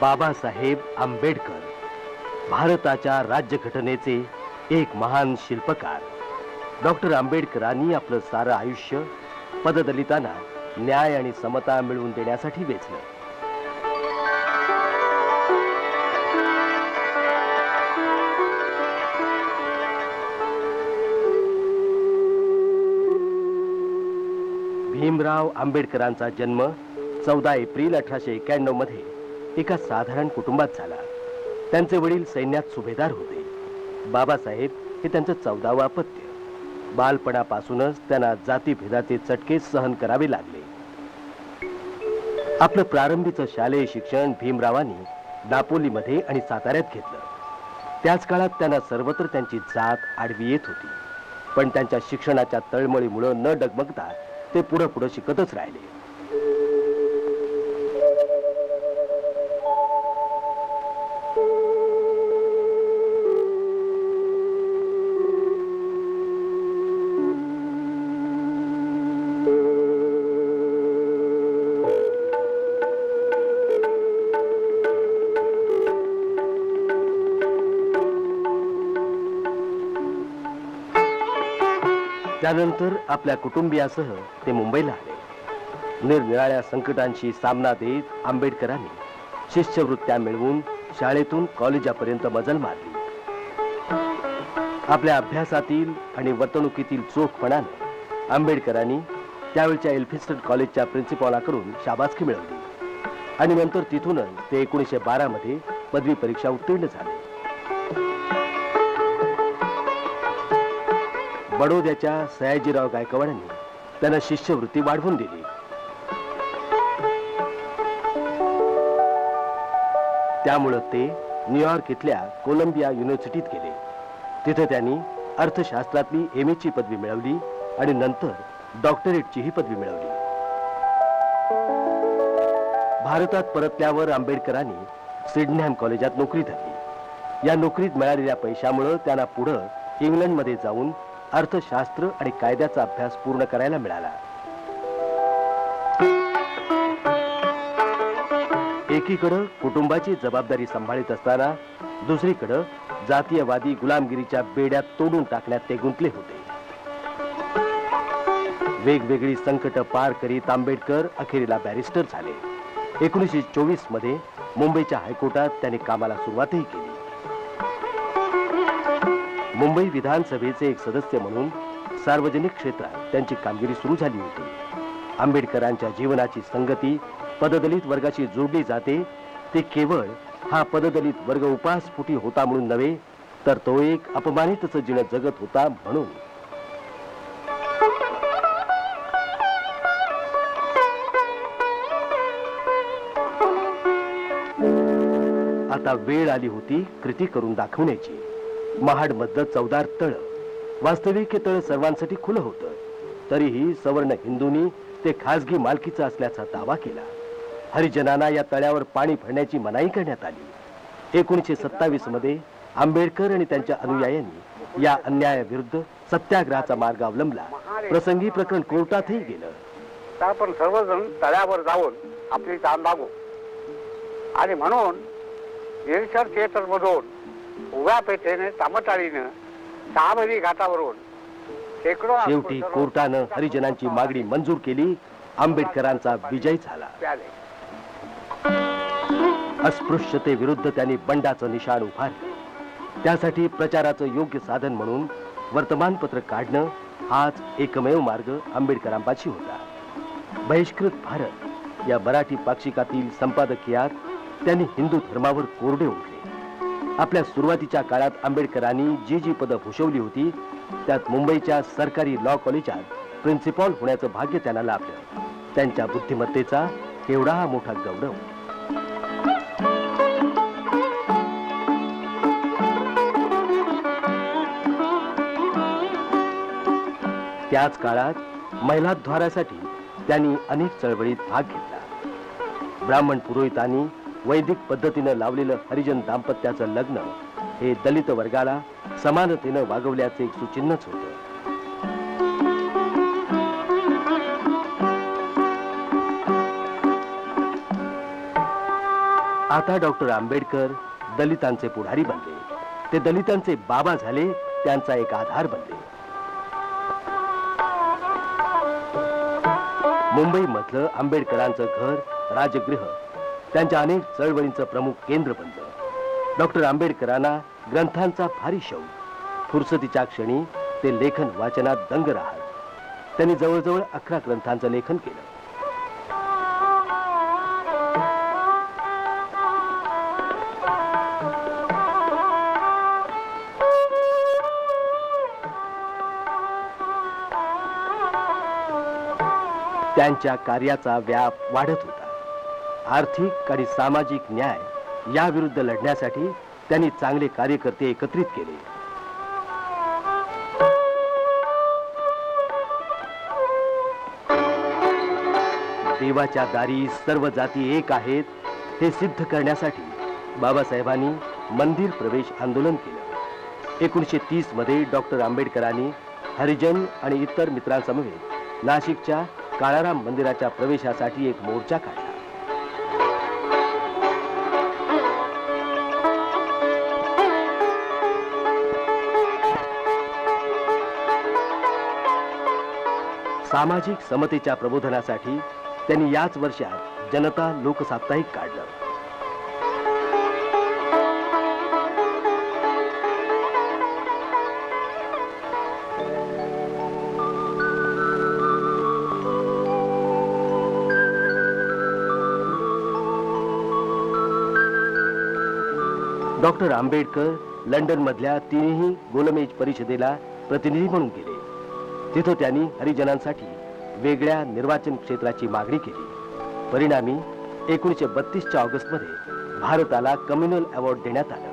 बाबासाहेब आंबेडकर, भारताच्या राज्यघटनेचे एक महान शिल्पकार. डॉक्टर आंबेडकरांनी आपलं सारं आयुष्य पददलितांना न्याय आणि समता मिळवून देण्यासाठी वेचलं. भीमराव आंबेडकरांचा जन्म 14 एप्रिल 1891 मध्ये एका साधारण कुटुंबात झाला. त्यांचे वडील सैन्यात सुभेदार होते. बाबासाहेब हे त्यांचं 14वं अपत्य. बालपणापासूनच त्यांना जातीभेदाचे चटके सहन करावे लागले. आपलं प्रारंभीचं शालेय शिक्षण भीमरावांनी दापोलीमध्ये आणि साताऱ्यात घेतलं. त्याच काळात त्यांना सर्वत्र त्यांची जात आडवी येत होती, पण त्यांच्या शिक्षणाच्या तळमळीमुळे न डगमगता ते पुढे पुढे शिकतच राहिले. त्यानंतर आपल्या कुटुंबियासह ते मुंबईला आले. निरनिराळ्या संकटांशी सामना देत आंबेडकरांनी शिष्यवृत्त्या मिळवून शाळेतून कॉलेजापर्यंत मजल मारली. आपल्या अभ्यासातील आणि वर्तणुकीतील चोखपणाने आंबेडकरांनी त्यावेळच्या एल्फिन्स्टन कॉलेजच्या प्रिन्सिपॉलाकडून शाबासकी मिळवली आणि नंतर तिथूनच ते 1912 मध्ये पदवी परीक्षा उत्तीर्ण झाले. बडोद्याच्या सयाजीराव गायकवाडांनी त्यांना शिष्यवृत्ती वाढवून दिली. त्यामुळे ते न्यूयॉर्क इथल्या कोलंबिया युनिव्हर्सिटीत गेले. तिथे त्यांनी अर्थशास्त्रातली MA ची पदवी मिळवली आणि नंतर डॉक्टरेटचीही पदवी मिळवली. भारतात परतल्यावर आंबेडकरांनी सिडनहॅम कॉलेजात नोकरी धरली. या नोकरीत मिळालेल्या पैशामुळे त्यांना पुढे इंग्लंडमध्ये जाऊन अर्थशास्त्र आणि कायद्याचा अभ्यास पूर्ण करायला मिळाला. एकीकडे कुटुंबाची जबाबदारी सांभाळत असताना दुसरीकडे जातीयवादी गुलामगिरीच्या बेड्यात तोडून टाकण्यात ते गुंतले होते. वेगवेगळी संकट पार करीत आंबेडकर अखेरीला बॅरिस्टर झाले. 1924 मध्ये मुंबईच्या हायकोर्टात त्यांनी कामाला सुरुवातही केली. मुंबई विधानसभेचे एक सदस्य म्हणून सार्वजनिक क्षेत्रात त्यांची कामगिरी सुरू झाली होती. आंबेडकरांच्या जीवनाची संगती पददलित वर्गाशी जोडली जाते. ते केवळ हा पददलित वर्ग उपासपोटी होता म्हणून नव्हे, तर तो एक अपमानितच जीवन जगत होता म्हणून. आता वेळ आली होती कृती करून दाखवण्याची. महाडमधलं 14 तळ, वास्तविक हे तळ सर्वांसाठी खुलं होतं. तरीही सवर्ण हिंदूंनी ते खासगी मालकीचं असल्याचा दावा केला. हरिजनांना या तळ्यावर पाणी भरण्याची मनाई करण्यात आली. 1927 मध्ये आंबेडकर आणि त्यांच्या अनुयायांनी या अन्यायाविरुद्ध सत्याग्रहाचा मार्ग अवलंबला. प्रसंगी प्रकरण कोर्टातही गेलं. तर आपण सर्वजण तळ्यावर जाऊन आपली ताण लागू आणि म्हणून निरीक्षण थिएटर मधून उभ्या पेठेने तामटाळीनं 6 महिने घाटावरून शेवटी कोर्टानं हरिजनांची मागणी मंजूर केली. आंबेडकरांचा विजय झाला. अस्पृश्यतेविरुद्ध त्यांनी बंडाचं निशाण उभारलं. त्यासाठी प्रचाराचं योग्य साधन म्हणून वर्तमानपत्र काढणं हाच एकमेव मार्ग आंबेडकरांपाशी होता. बहिष्कृत भारत या मराठी पाक्षिकातील संपादकीयात त्यांनी हिंदू धर्मावर कोरडे उठले. आपल्या सुरुवातीच्या काळात आंबेडकरांनी जी पदं भूषवली होती त्यात मुंबईच्या सरकारी लॉ कॉलेजात प्रिन्सिपॉल होण्याचं भाग्य त्यांना लाभलं. त्यांच्या बुद्धिमत्तेचा केवढा हा मोठा गौरव. त्याच काळात महिलाद्वारासाठी त्यांनी अनेक चळवळीत भाग घेतला. ब्राह्मण पुरोहितांनी वैदिक पद्धतीनं लावलेलं हरिजन दाम्पत्याचं लग्न हे दलित वर्गाला समानतेनं वागवल्याचं एक सुचिन्हच होतं. आता डॉक्टर आंबेडकर दलितांचे पुढारी बनले, ते दलितांचे बाबा झाले, त्यांचा एक आधार बनले. मुंबईमधलं आंबेडकरांचं घर, राजगृह त्यांच्या अनेक चळवळींचं प्रमुख केंद्र बनलं. डॉक्टर आंबेडकरांना ग्रंथांचा भारी शौक. फुरसतीच्या क्षणी ते लेखन वाचनात दंग राहत. त्यांनी जवळजवळ 11 ग्रंथांचं लेखन केलं. त्यांच्या कार्याचा व्याप वाढत होता. आर्थिक आणि सामाजिक न्याय याविरुद्ध लढण्यासाठी त्यांनी चांगले कार्यकर्ते एकत्रित केले. देवाच्या दारी सर्व जाती एक आहेत हे सिद्ध करण्यासाठी बाबासाहेबांनी मंदिर प्रवेश आंदोलन केलं. 1930 मध्ये डॉक्टर आंबेडकरांनी हरिजन आणि इतर मित्रांसमवेत नाशिकच्या काळाराम मंदिराच्या प्रवेशासाठी एक मोर्चा काढला. सामाजिक समतेच्या प्रबोधनासाठी त्यांनी याच वर्षात जनता लोकसाप्ताहिक काढलं. डॉक्टर आंबेडकर लंडन मधल्या 3ही गोलमेज परिषदेला प्रतिनिधी म्हणून गेले. तिथं त्यांनी हरिजनांसाठी वेगळ्या निर्वाचन क्षेत्राची मागणी केली. परिणामी 1932च्या ऑगस्टमध्ये भारताला कम्युनल अवॉर्ड देण्यात आलं.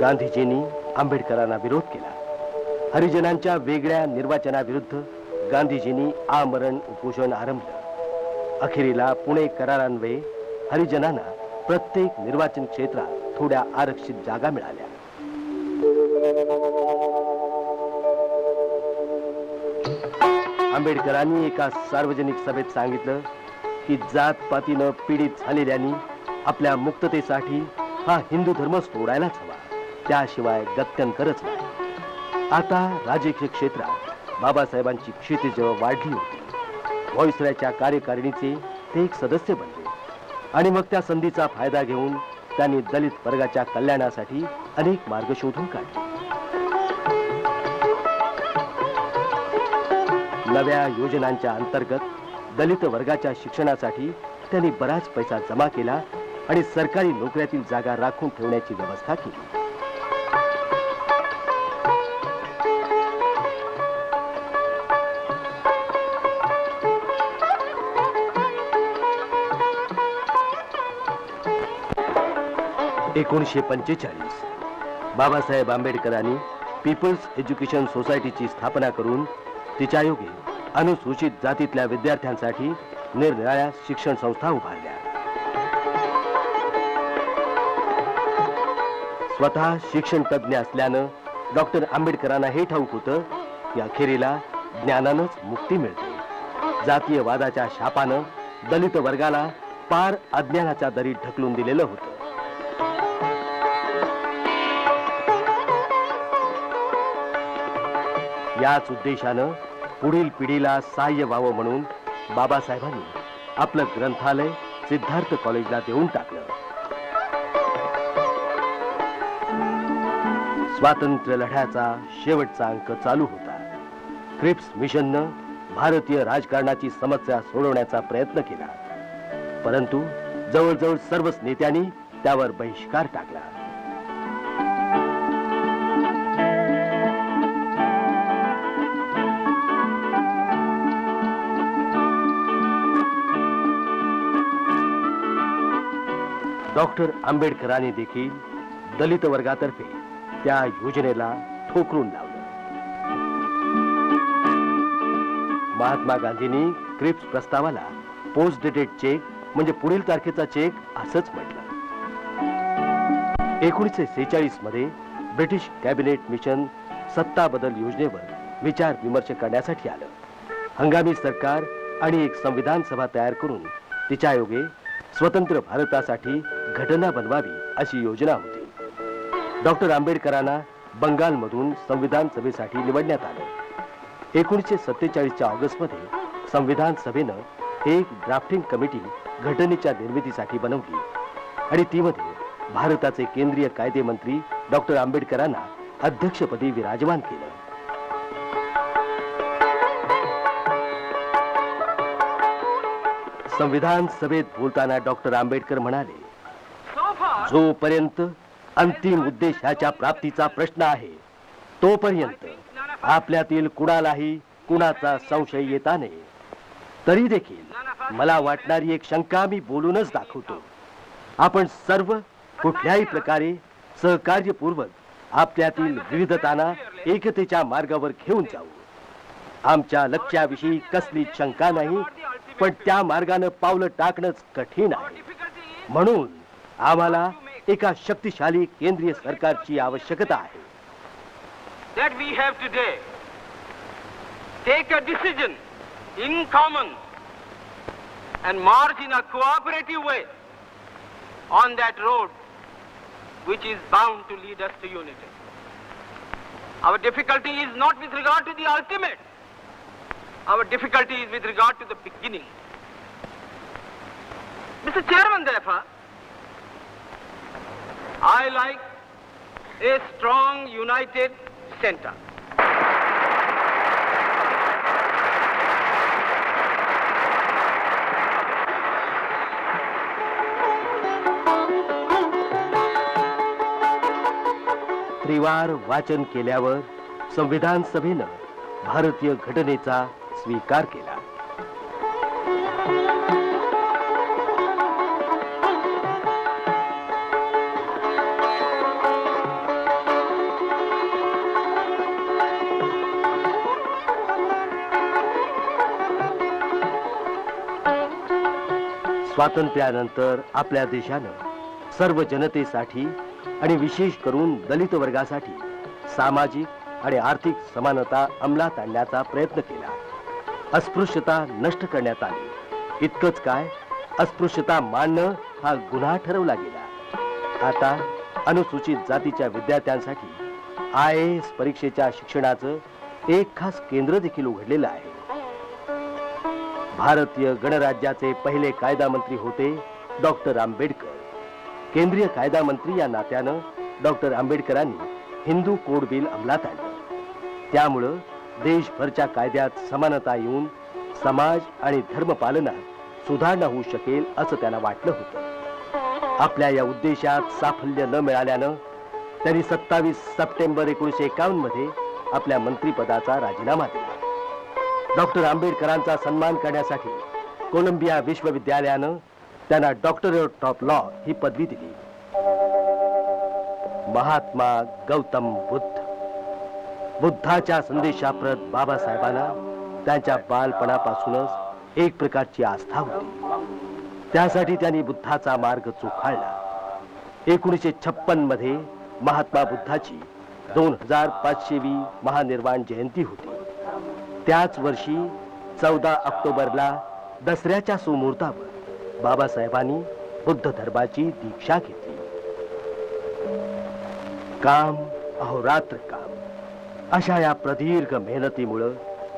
गांधीजींनी आंबेडकरांना विरोध केला. हरिजनांच्या वेगळ्या निर्वाचनाविरुद्ध गांधीजींनी आमरण उपोषण आरंभलं. अखेरीला पुणे करारान्वये हरिजनांना प्रत्येक निर्वाचन क्षेत्रात थोड्या आरक्षित जागा मिळाल्या. आंबेडकरांनी एका सार्वजनिक सभेत सांगितलं की जातपातीनं पीडित झालेल्यांनी आपल्या मुक्ततेसाठी हा हिंदू धर्म सोडायलाच हवा, त्याशिवाय गत्यंतरच नाही. आता राजकीय क्षेत्रात बाबासाहेबांची क्षितिज वाढली होती. व्हॉइसरायच्या कार्यकारिणीचे ते एक सदस्य बनले आणि मग त्या संधीचा फायदा घेऊन त्यांनी दलित वर्गाच्या कल्याणासाठी अनेक मार्ग शोधून काढले. नव्या योजनांच्या अंतर्गत दलित वर्गाच्या शिक्षणासाठी त्यांनी बराच पैसा जमा केला आणि सरकारी नोकऱ्यातील जागा राखून ठेवण्याची व्यवस्था केली. एकोणीसशे 45 बाबासाहेब आंबेडकरांनी पीपल्स एज्युकेशन सोसायटीची स्थापना करून तिच्या योगे अनुसूचित जातीतल्या विद्यार्थ्यांसाठी निरनिराळ्या शिक्षण संस्था उभारल्या. स्वतः शिक्षण तज्ञ असल्यानं डॉक्टर आंबेडकरांना हे ठाऊक होतं की अखेरीला ज्ञानानंच मुक्ती मिळते. जातीयवादाच्या शापानं दलित वर्गाला पार अज्ञानाच्या दरीत ढकलून दिलेलं होतं. याच उद्देशानं पुढील पिढीला सहाय्य व्हावं म्हणून बाबासाहेबांनी आपलं ग्रंथालय सिद्धार्थ कॉलेजला देऊन टाकलं. स्वातंत्र्य लढ्याचा शेवटचा अंक चालू होता. क्रिप्स मिशननं भारतीय राजकारणाची समस्या सोडवण्याचा प्रयत्न केला, परंतु जवळजवळ सर्वच नेत्यांनी त्यावर बहिष्कार टाकला. डॉक्टर आंबेडकरांनी देखील दलित वर्गातर्फे त्या योजनेला ठोकरून लावलं. महात्मा गांधींनी क्रिप्स प्रस्तावाला पोस्ट डेटेड चेक म्हणजे पुढील तारखेचा चेक असंच म्हटलं. 1946 मध्ये ब्रिटिश कॅबिनेट मिशन सत्ता बदल योजनेवर विचार विमर्श करण्यासाठी आलं. हंगामी सरकार आणि एक संविधान सभा तयार करून तिच्या योगे स्वतंत्र भारतासाठी घटना बनवावी अशी योजना होती. डॉक्टर आंबेडकरांना बंगालमधून संविधान सभेसाठी निवडण्यात आले. 1947च्या ऑगस्टमध्ये संविधान सभेनं एक ड्राफ्टिंग कमिटी घटनेच्या निर्मितीसाठी बनवली आणि तीमध्ये भारताचे केंद्रीय कायदे मंत्री डॉक्टर आंबेडकरांना अध्यक्षपदी विराजमान केलं. संविधान सभेत बोलताना डॉक्टर आंबेडकर म्हणाले, जोपर्यंत अंतिम उद्देशाच्या प्राप्तीचा प्रश्न आहे तोपर्यंत आपल्यातील कुणालाही कुणाचा संशय येता नये. तरी देखील मला वाटणारी एक शंका मी बोलूनच दाखवतो. आपण सर्व कुठल्याही प्रकारे सहकार्यपूर्वक आपल्यातील विविधतांना एकतेच्या मार्गावर घेऊन जाऊ. आमच्या लक्ष्याविषयी कसलीच शंका नाही, पण त्या मार्गाने पावलं टाकणंच कठीण आहे. म्हणून आम्हाला एका शक्तिशाली केंद्रीय सरकारची आवश्यकता आहे. That we have today take a decision in common and march in a cooperative way on that road which is bound to lead us to unity. Our difficulty is not with regard to the ultimate. Our difficulty is with regard to the beginning. Mr. Chairman, therefore, I like a strong, united center. त्रिवार वाचन केल्यावर संविधान सभेनं भारतीय घटनेचा स्वीकार केला. स्वातंत्र्यानंतर आपल्या देशानं सर्व जनतेसाठी आणि विशेष करून दलित वर्गासाठी सामाजिक आणि आर्थिक समानता अंमलात आणण्याचा प्रयत्न केला. अस्पृश्यता नष्ट करण्यात आली. इतकंच काय, अस्पृश्यता मानणं हा गुन्हा ठरवला गेला. आता अनुसूचित जातीच्या विद्यार्थ्यांसाठी IAS परीक्षेच्या शिक्षणाचं एक खास केंद्र देखील उघडलेलं आहे. भारतीय गणराज्याचे पहिले कायदा मंत्री होते डॉक्टर आंबेडकर. केंद्रीय कायदा मंत्री या नात्यानं डॉक्टर आंबेडकरांनी हिंदू कोड बिल अंमलात आणलं. त्यामुळं देशभरच्या कायद्यात समानता येऊन समाज आणि धर्मपालनात सुधारणा होऊ शकेल असं त्यांना वाटलं होतं. आपल्या या उद्देशात साफल्य न मिळाल्यानं त्यांनी 27 सप्टेंबर 1951 मध्ये आपल्या मंत्रिपदाचा राजीनामा दिला. डॉक्टर आंबेडकरांचा सन्मान करण्यासाठी कोलंबिया विश्वविद्यालयानं त्यांना डॉक्टरेट ऑफ लॉ ही पदवी दिली. महात्मा गौतम बुद्धाच्या संदेशाप्रत बाबासाहेबांना त्यांच्या बालपणापासूनच एक प्रकारची आस्था होती. त्यासाठी त्यांनी बुद्धाचा मार्ग चोखाळला. 1956 मध्ये महात्मा बुद्धाची 2500वी महानिर्वाण जयंती होती. त्याच वर्षी 14 ऑक्टोबरला दसऱ्याच्या सुमुहूर्तावर बाबासाहेबांनी बुद्ध धर्माची दीक्षा घेतली. काम अहोरात्र काम अशा या प्रदीर्घ मेहनतीमुळं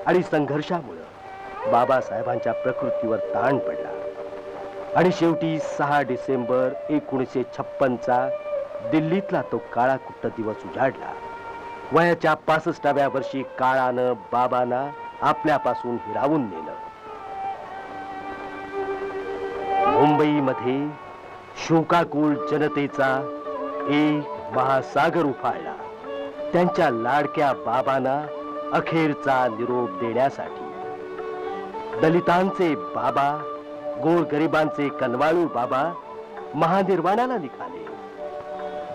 आणि संघर्षामुळं बाबासाहेबांच्या प्रकृतीवर ताण पडला आणि शेवटी 6 डिसेंबर 1956चा दिल्लीतला तो काळाकुट्ट दिवस उजाडला. वयाच्या 65व्या वर्षी काळानं बाबांना आपल्यापासून हिरावून नेलं. मुंबईमध्ये शोकाकुल जनतेचा एक महासागर उफाळला त्यांच्या लाडक्या बाबांना अखेरचा निरोप देण्यासाठी. दलितांचे बाबा, गोरगरिबांचे कनवाळू बाबा महानिर्वाणाला निघाले.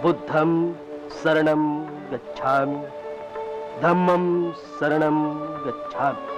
बुद्धम शरणम गच्छामि, धम्मम शरणम गच्छामि.